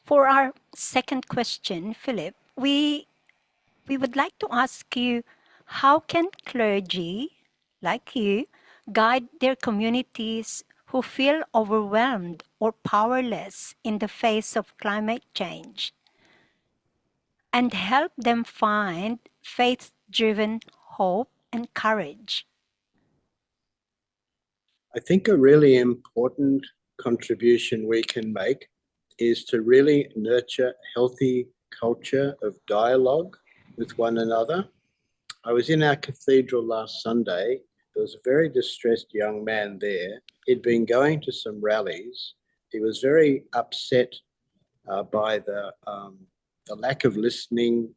For our second question, Philip, we would like to ask you, how can clergy like you guide their communities who feel overwhelmed or powerless in the face of climate change and help them find faith-driven hope and courage? I think a really important contribution we can make is to really nurture a healthy culture of dialogue with one another. I was in our cathedral last Sunday. There was a very distressed young man there. He'd been going to some rallies. He was very upset by the lack of listening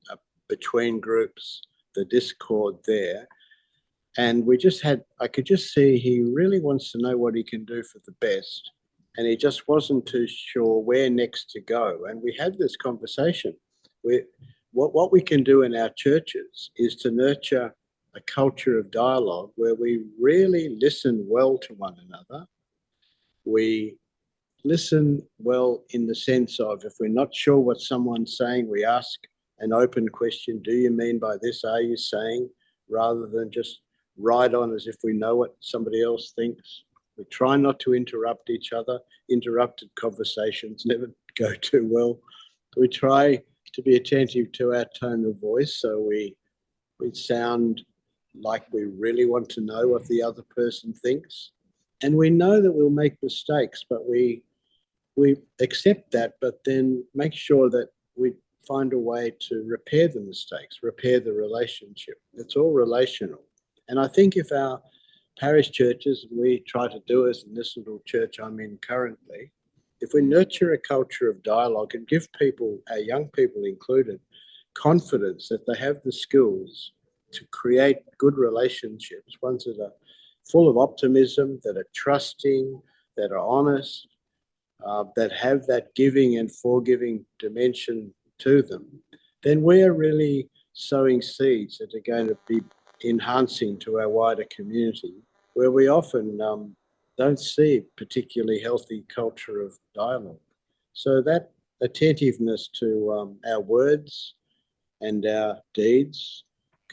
between groups, the discord there. And I could just see he really wants to know what he can do for the best. And he just wasn't too sure where next to go. And we had this conversation. What we can do in our churches is to nurture a culture of dialogue where we really listen well to one another. We listen well in the sense of, if we're not sure what someone's saying, we ask an open question. Do you mean by this? Are you saying? Rather than just ride on as if we know what somebody else thinks. We try not to interrupt each other. Interrupted conversations never go too well. We try to be attentive to our tone of voice, so we sound like we really want to know what the other person thinks. And we know that we'll make mistakes, but we accept that, but then make sure that we find a way to repair the mistakes, repair the relationship. It's all relational. And I think if our parish churches, we try to do as in this little church I'm in currently, if we nurture a culture of dialogue and give people, our young people included, confidence that they have the skills to create good relationships, ones that are full of optimism, that are trusting, that are honest, that have that giving and forgiving dimension to them, then we are really sowing seeds that are going to be enhancing to our wider community, where we often don't see particularly healthy culture of dialogue. So that attentiveness to our words and our deeds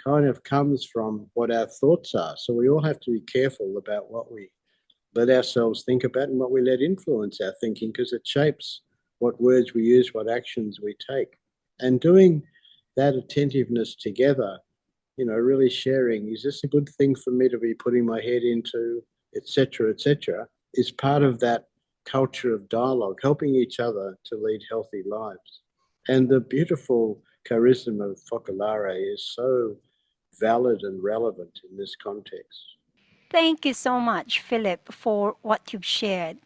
kind of comes from what our thoughts are. So we all have to be careful about what we let ourselves think about and what we let influence our thinking, because it shapes what words we use, what actions we take. And doing that attentiveness together, really sharing, is this a good thing for me to be putting my head into, etc., is part of that culture of dialogue, helping each other to lead healthy lives. And the beautiful charism of Focolare is so valid and relevant in this context. Thank you so much, Philip, for what you've shared.